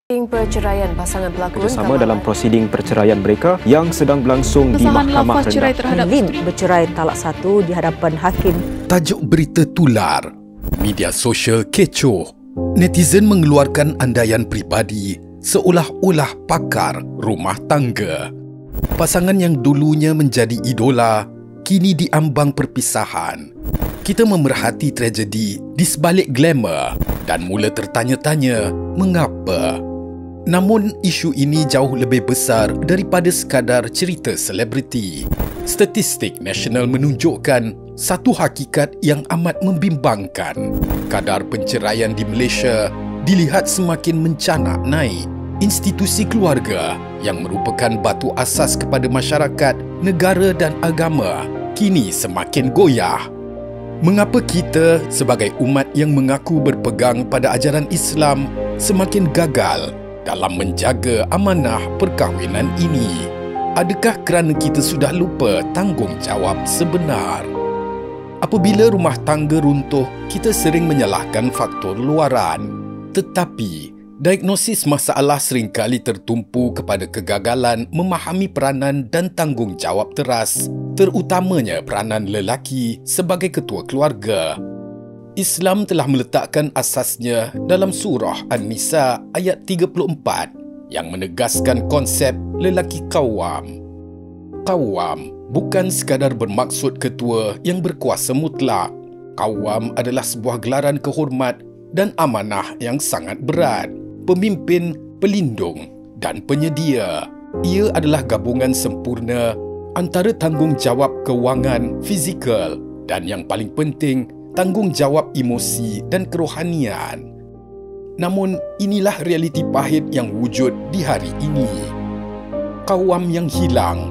Perceraian pasangan pelakon kerjasama dalam prosiding perceraian mereka yang sedang berlangsung di Mahkamah cerai terhadap Lin bercerai talak satu di hadapan hakim. Tajuk berita tular, media sosial kecoh, netizen mengeluarkan andaian peribadi seolah-olah pakar rumah tangga. Pasangan yang dulunya menjadi idola kini diambang perpisahan. Kita memerhati tragedi di sebalik glamour dan mula tertanya-tanya mengapa. Namun, isu ini jauh lebih besar daripada sekadar cerita selebriti. Statistik nasional menunjukkan satu hakikat yang amat membimbangkan. Kadar penceraian di Malaysia dilihat semakin mencanak naik. Institusi keluarga yang merupakan batu asas kepada masyarakat, negara dan agama kini semakin goyah. Mengapa kita sebagai umat yang mengaku berpegang pada ajaran Islam semakin gagal dalam menjaga amanah perkahwinan ini? Adakah kerana kita sudah lupa tanggungjawab sebenar? Apabila rumah tangga runtuh, kita sering menyalahkan faktor luaran. Tetapi, diagnosis masalah seringkali tertumpu kepada kegagalan memahami peranan dan tanggungjawab teras, terutamanya peranan lelaki sebagai ketua keluarga. Islam telah meletakkan asasnya dalam surah An-Nisa ayat 34 yang menegaskan konsep lelaki qawwam. Qawwam bukan sekadar bermaksud ketua yang berkuasa mutlak. Qawwam adalah sebuah gelaran kehormat dan amanah yang sangat berat. Pemimpin, pelindung dan penyedia. Ia adalah gabungan sempurna antara tanggungjawab kewangan, fizikal dan yang paling penting, tanggungjawab emosi dan kerohanian. Namun, inilah realiti pahit yang wujud di hari ini. Qawwam yang hilang.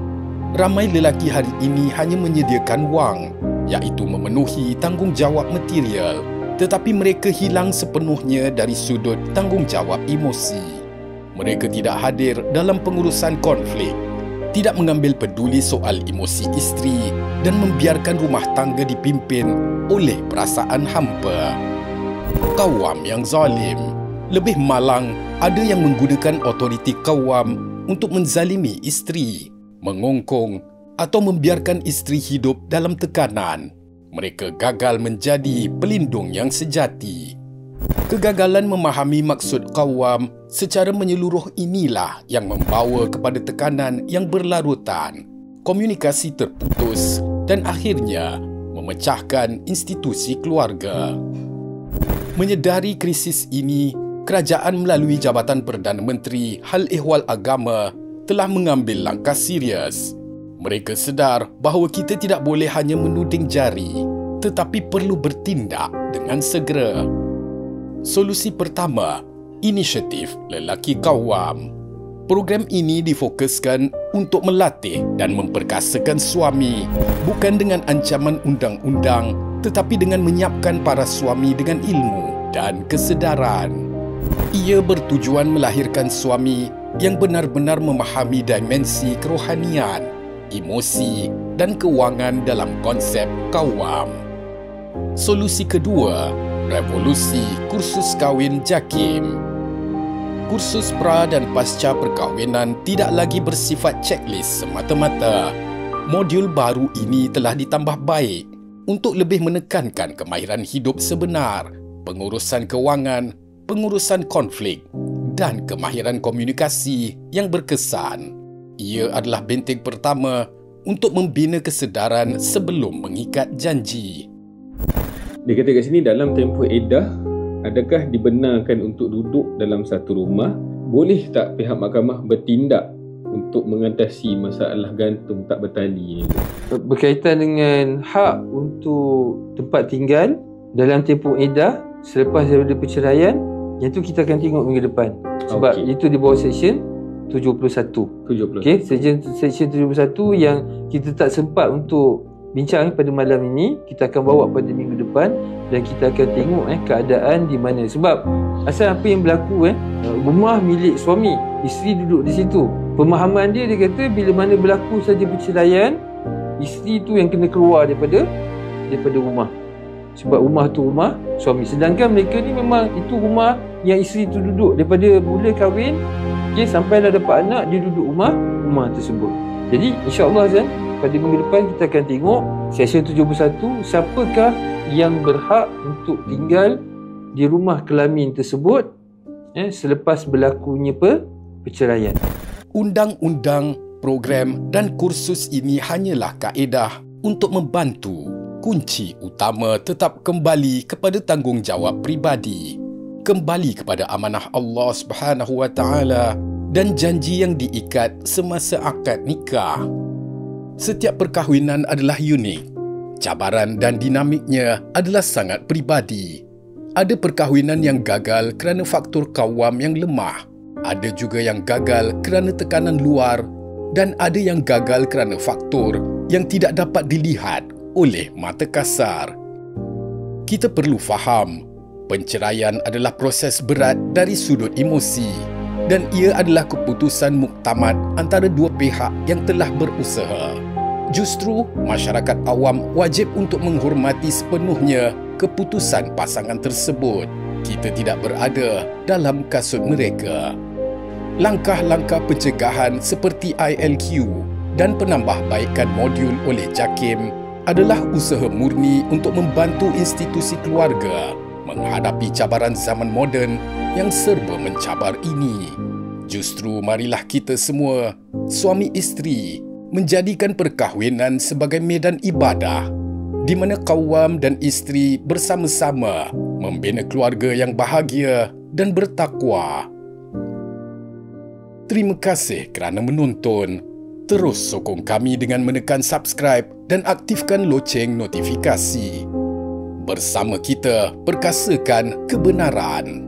Ramai lelaki hari ini hanya menyediakan wang, iaitu memenuhi tanggungjawab material, tetapi mereka hilang sepenuhnya dari sudut tanggungjawab emosi. Mereka tidak hadir dalam pengurusan konflik, tidak mengambil peduli soal emosi isteri dan membiarkan rumah tangga dipimpin oleh perasaan hampa. Qawwam yang zalim. Lebih malang, ada yang menggunakan otoriti qawwam untuk menzalimi isteri, mengongkong atau membiarkan isteri hidup dalam tekanan. Mereka gagal menjadi pelindung yang sejati. Kegagalan memahami maksud qawwam secara menyeluruh inilah yang membawa kepada tekanan yang berlarutan, komunikasi terputus dan akhirnya memecahkan institusi keluarga. Menyedari krisis ini, kerajaan melalui Jabatan Perdana Menteri Hal Ehwal Agama telah mengambil langkah serius. Mereka sedar bahawa kita tidak boleh hanya menuding jari, tetapi perlu bertindak dengan segera. Solusi pertama, inisiatif lelaki qawwam. Program ini difokuskan untuk melatih dan memperkasakan suami, bukan dengan ancaman undang-undang, tetapi dengan menyiapkan para suami dengan ilmu dan kesedaran. Ia bertujuan melahirkan suami yang benar-benar memahami dimensi kerohanian, emosi dan kewangan dalam konsep qawwam. Solusi kedua, revolusi kursus kahwin JAKIM. Kursus pra dan pasca perkahwinan tidak lagi bersifat checklist semata-mata. Modul baru ini telah ditambah baik untuk lebih menekankan kemahiran hidup sebenar, pengurusan kewangan, pengurusan konflik dan kemahiran komunikasi yang berkesan. Ia adalah benteng pertama untuk membina kesedaran sebelum mengikat janji. Dia kata kat sini, dalam tempoh iddah, adakah dibenarkan untuk duduk dalam satu rumah? Boleh tak pihak mahkamah bertindak untuk mengatasi masalah gantung tak bertali? Berkaitan dengan hak untuk tempat tinggal dalam tempoh iddah selepas daripada perceraian, yang tu kita akan tengok minggu depan. Sebab itu di bawah seksyen 71. Okey, seksyen 71 yang kita tak sempat untuk bincang pada malam ini, kita akan bawa pada minggu depan dan kita akan tengok keadaan di mana. Sebab asal apa yang berlaku rumah milik suami, isteri duduk di situ. Pemahaman dia kata bila mana berlaku saja perceraian, isteri tu yang kena keluar daripada rumah. Sebab rumah tu rumah suami. Sedangkan mereka ni memang itu rumah yang isteri tu duduk daripada mula kahwin, okey, sampai dah dapat anak, dia duduk rumah tersebut. Jadi insya-Allah Azan, pada minggu depan kita akan tengok session 71, siapakah yang berhak untuk tinggal di rumah kelamin tersebut selepas berlakunya perceraian. Undang-undang, program dan kursus ini hanyalah kaedah untuk membantu. Kunci utama tetap kembali kepada tanggungjawab pribadi, kembali kepada amanah Allah Subhanahu Wa Taala dan janji yang diikat semasa akad nikah. Setiap perkahwinan adalah unik. Cabaran dan dinamiknya adalah sangat peribadi. Ada perkahwinan yang gagal kerana faktor kawam yang lemah. Ada juga yang gagal kerana tekanan luar dan ada yang gagal kerana faktor yang tidak dapat dilihat oleh mata kasar. Kita perlu faham, penceraian adalah proses berat dari sudut emosi dan ia adalah keputusan muktamad antara dua pihak yang telah berusaha. Justru, masyarakat awam wajib untuk menghormati sepenuhnya keputusan pasangan tersebut. Kita tidak berada dalam kasut mereka. Langkah-langkah pencegahan seperti ILQ dan penambahbaikan modul oleh JAKIM adalah usaha murni untuk membantu institusi keluarga menghadapi cabaran zaman moden yang serba mencabar ini. Justru marilah kita semua, suami isteri, menjadikan perkahwinan sebagai medan ibadah di mana kawam dan isteri bersama-sama membina keluarga yang bahagia dan bertakwa. Terima kasih kerana menonton. Terus sokong kami dengan menekan subscribe dan aktifkan loceng notifikasi. Bersama kita perkasakan kebenaran.